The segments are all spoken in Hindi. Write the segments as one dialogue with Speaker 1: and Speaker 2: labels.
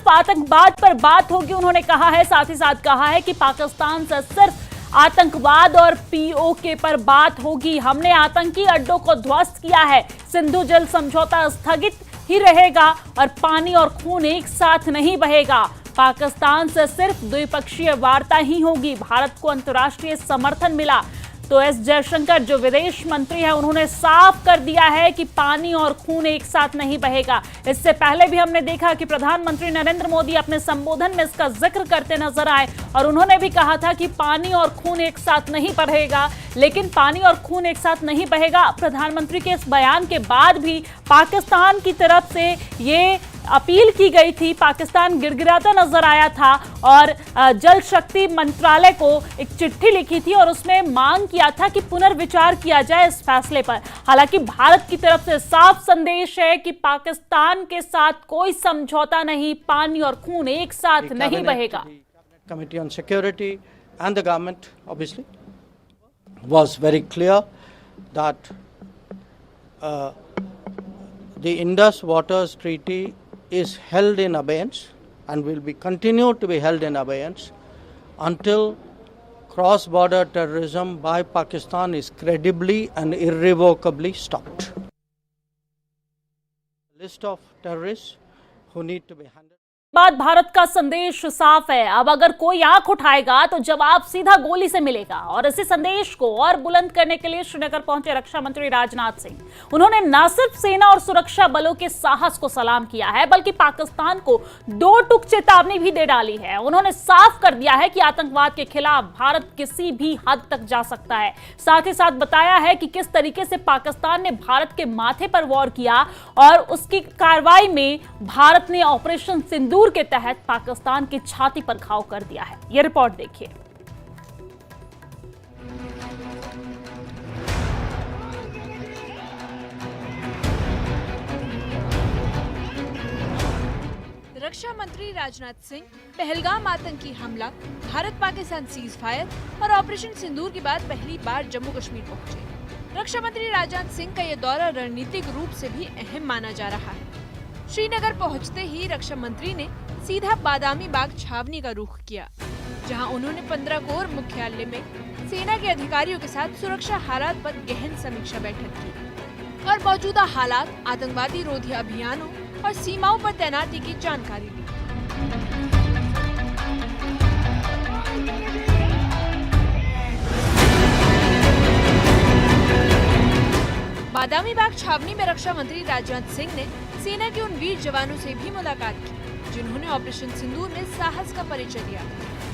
Speaker 1: सिर्फ आतंकवाद पर बात होगी, उन्होंने कहा है। साथ ही साथ कहा है कि पाकिस्तान से सिर्फ आतंकवाद और पीओके पर बात होगी। हमने आतंकी अड्डों को ध्वस्त किया है। सिंधु जल समझौता स्थगित ही रहेगा और पानी और खून एक साथ नहीं बहेगा। पाकिस्तान से सिर्फ द्विपक्षीय वार्ता ही होगी। भारत को अंतर्राष्ट्रीय समर्थन मिला। तो एस जयशंकर जो विदेश मंत्री है, उन्होंने साफ कर दिया है कि पानी और खून एक साथ नहीं बहेगा। इससे पहले भी हमने देखा कि प्रधानमंत्री नरेंद्र मोदी अपने संबोधन में इसका जिक्र करते नजर आए और उन्होंने भी कहा था कि पानी और खून एक साथ नहीं बहेगा। लेकिन पानी और खून एक साथ नहीं बहेगा, प्रधानमंत्री के इस बयान के बाद भी पाकिस्तान की तरफ से ये अपील की गई थी। पाकिस्तान गिड़गिड़ाता नजर आया था और जल शक्ति मंत्रालय को एक चिट्ठी लिखी थी और उसमें मांग किया था कि पुनर्विचार किया जाए इस फैसले पर। हालांकि भारत की तरफ से साफ संदेश है कि पाकिस्तान के साथ कोई समझौता नहीं, पानी और खून एक साथ नहीं बहेगा।
Speaker 2: Committee on Security and the government obviously was very clear that the Indus Waters Treaty is held in abeyance and will be continued to be held in abeyance until cross-border terrorism by Pakistan is credibly and irrevocably stopped. List of terrorists who need to be handled.
Speaker 1: बाद भारत का संदेश साफ है। अब अगर कोई आंख उठाएगा तो जवाब सीधा गोली से मिलेगा। और इसी संदेश को और बुलंद करने के लिए श्रीनगर पहुंचे रक्षा मंत्री राजनाथ सिंह। उन्होंने न सिर्फ सेना और सुरक्षा बलों के साहस को सलाम किया है, बल्कि पाकिस्तान को दो टूक चेतावनी भी दे डाली है। उन्होंने साफ कर दिया है कि आतंकवाद के खिलाफ भारत किसी भी हद तक जा सकता है। साथ ही साथ बताया है कि किस तरीके से पाकिस्तान ने भारत के माथे पर वॉर किया और उसकी कार्रवाई में भारत ने ऑपरेशन सिंदूर के तहत पाकिस्तान की छाती पर घाव कर दिया है। यह रिपोर्ट देखिए।
Speaker 3: रक्षा मंत्री राजनाथ सिंह पहलगाम आतंकी हमला, भारत पाकिस्तान सीज फायर और ऑपरेशन सिंदूर के बाद पहली बार जम्मू कश्मीर पहुंचे। रक्षा मंत्री राजनाथ सिंह का यह दौरा रणनीतिक रूप से भी अहम माना जा रहा है। श्रीनगर पहुंचते ही रक्षा मंत्री ने सीधा बादामी बाग छावनी का रुख किया, जहां उन्होंने 15 कोर मुख्यालय में सेना के अधिकारियों के साथ सुरक्षा हालात पर गहन समीक्षा बैठक की और मौजूदा हालात, आतंकवादी रोधी अभियानों और सीमाओं पर तैनाती की जानकारी ली। बादामी बाग छावनी में रक्षा मंत्री राजनाथ सिंह ने सेना के उन वीर जवानों से भी मुलाकात की जिन्होंने ऑपरेशन सिंदूर में साहस का परिचय दिया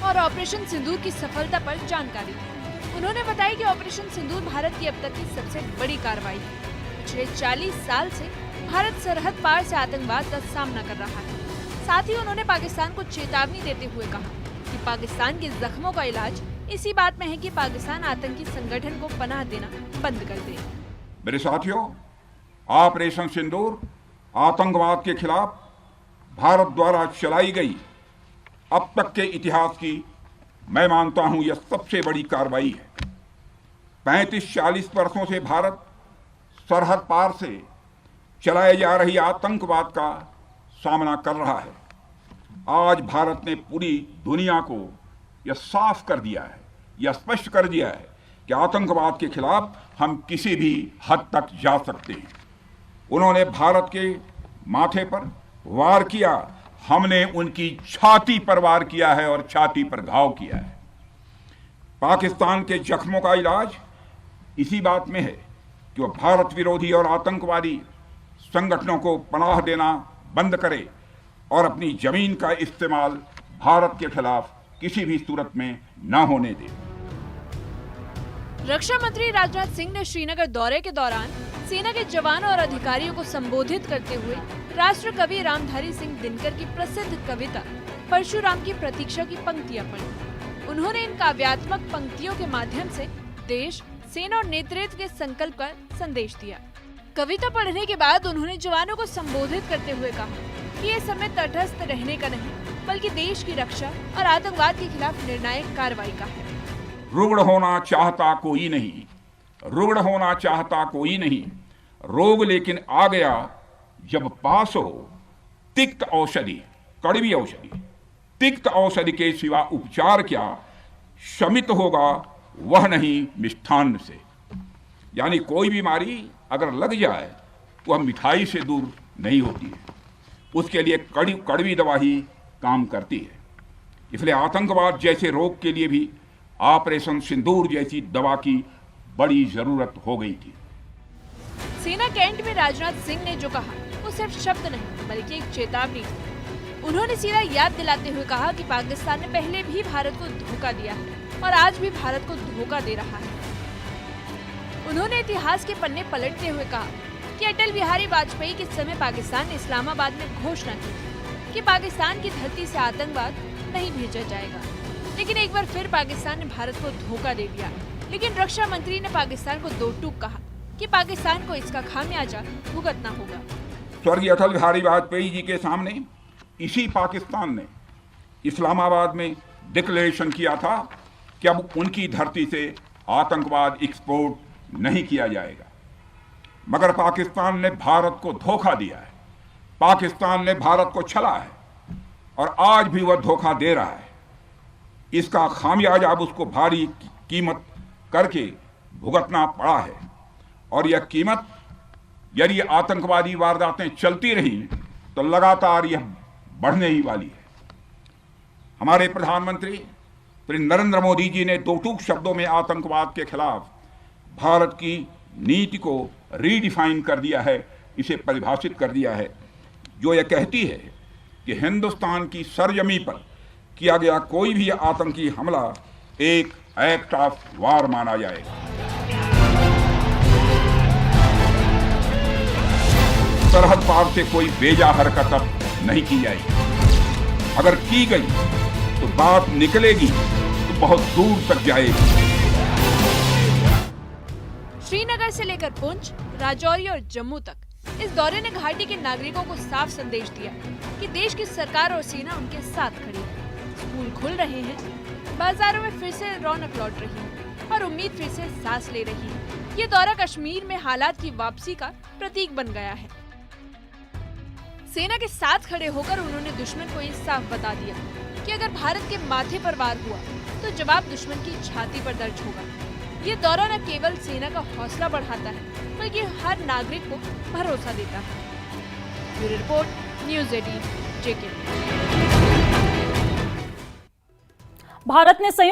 Speaker 3: और ऑपरेशन सिंदूर की सफलता पर जानकारी दी। उन्होंने बताया कि ऑपरेशन सिंदूर भारत की अब तक की सबसे बड़ी कार्रवाई है। पिछले 40 साल से भारत सरहद पार से आतंकवाद का सामना कर रहा है। साथ ही उन्होंने पाकिस्तान को चेतावनी देते हुए कहा कि पाकिस्तान के जख्मों का इलाज इसी बात में है कि पाकिस्तान आतंकी संगठन को पनाह देना बंद कर दे।
Speaker 4: मेरे साथियों, ऑपरेशन सिंदूर आतंकवाद के खिलाफ भारत द्वारा चलाई गई अब तक के इतिहास की मैं मानता हूं यह सबसे बड़ी कार्रवाई है। 35-40 वर्षों से भारत सरहद पार से चलाए जा रही आतंकवाद का सामना कर रहा है। आज भारत ने पूरी दुनिया को यह साफ कर दिया है, यह स्पष्ट कर दिया है कि आतंकवाद के खिलाफ हम किसी भी हद तक जा सकते हैं। उन्होंने भारत के माथे पर वार किया, हमने उनकी छाती पर वार किया है और छाती पर घाव किया है। पाकिस्तान के जख्मों का इलाज इसी बात में है कि वह भारत विरोधी और आतंकवादी संगठनों को पनाह देना बंद करे और अपनी जमीन का इस्तेमाल भारत के खिलाफ किसी भी सूरत में न होने दे।
Speaker 3: रक्षा मंत्री राजनाथ सिंह ने श्रीनगर दौरे के दौरान सेना के जवानों और अधिकारियों को संबोधित करते हुए राष्ट्र कवि रामधारी सिंह दिनकर की प्रसिद्ध कविता परशुराम की प्रतीक्षा की पंक्तियां पढ़ी। उन्होंने इन काव्यात्मक पंक्तियों के माध्यम से देश, सेना और नेतृत्व के संकल्प का संदेश दिया। कविता पढ़ने के बाद उन्होंने जवानों को संबोधित करते हुए कहा कि ये समय तटस्थ रहने का नहीं, बल्कि देश की रक्षा और आतंकवाद के खिलाफ निर्णायक कार्रवाई का है।
Speaker 4: रुग्ण होना चाहता कोई नहीं, रुग्ण होना चाहता कोई नहीं, रोग लेकिन आ गया जब पास हो तिक्त औषधि कड़वी औषधि, तिक्त औषधि के सिवा उपचार क्या शमित होगा वह नहीं मिष्ठान्न से। यानी कोई बीमारी अगर लग जाए तो वह मिठाई से दूर नहीं होती है, उसके लिए कड़वी दवा ही काम करती है। इसलिए आतंकवाद जैसे रोग के लिए भी ऑपरेशन सिंदूर जैसी दवा की बड़ी जरूरत हो गई थी।
Speaker 3: सेना कैंट में राजनाथ सिंह ने जो कहा वो सिर्फ शब्द नहीं बल्कि एक चेतावनी थी। उन्होंने सीधा याद दिलाते हुए कहा कि पाकिस्तान ने पहले भी भारत को धोखा दिया है और आज भी भारत को धोखा दे रहा है। उन्होंने इतिहास के पन्ने पलटते हुए कहा कि अटल बिहारी वाजपेयी के समय पाकिस्तान ने इस्लामाबाद में घोषणा की कि पाकिस्तान की धरती से आतंकवाद नहीं भेजा जाएगा, लेकिन एक बार फिर पाकिस्तान ने भारत को धोखा दे दिया। लेकिन रक्षा मंत्री ने पाकिस्तान को दो टूक कहा कि पाकिस्तान को इसका खामियाजा भुगतना होगा।
Speaker 4: स्वर्गीय अटल बिहारी वाजपेयी जी के सामने इसी पाकिस्तान ने इस्लामाबाद में डिक्लेरेशन किया था कि अब उनकी धरती से आतंकवाद एक्सपोर्ट नहीं किया जाएगा, मगर पाकिस्तान ने भारत को धोखा दिया है, पाकिस्तान ने भारत को छला है और आज भी वह धोखा दे रहा है। इसका खामियाजा अब उसको भारी कीमत करके भुगतना पड़ा है और यह कीमत यदि आतंकवादी वारदातें चलती रही तो लगातार यह बढ़ने ही वाली है। हमारे प्रधानमंत्री श्री नरेंद्र मोदी जी ने दो टूक शब्दों में आतंकवाद के खिलाफ भारत की नीति को रीडिफाइन कर दिया है, इसे परिभाषित कर दिया है, जो यह कहती है कि हिंदुस्तान की सरजमी पर किया गया कोई भी आतंकी हमला एक एक्ट ऑफ वार माना जाएगा। सरहद पार से कोई बेजा हरकत अब नहीं की जाएगी, अगर की गई तो बात निकलेगी तो बहुत दूर तक जाएगी।
Speaker 3: श्रीनगर से लेकर पुंछ, राजौरी और जम्मू तक इस दौरे ने घाटी के नागरिकों को साफ संदेश दिया कि देश की सरकार और सेना उनके साथ खड़ी है। स्कूल खुल रहे हैं, बाजारों में फिर से रौनक लौट रही है और उम्मीद फिर से सांस ले रही है। ये दौरा कश्मीर में हालात की वापसी का प्रतीक बन गया है। सेना के साथ खड़े होकर उन्होंने दुश्मन को ये साफ बता दिया कि अगर भारत के माथे पर वार हुआ तो जवाब दुश्मन की छाती पर दर्ज होगा। ये दौरा न केवल सेना का हौसला बढ़ाता है बल्कि हर नागरिक को भरोसा देता है। ब्यूरो रिपोर्ट, न्यूज़ 18 जेके।
Speaker 1: भारत ने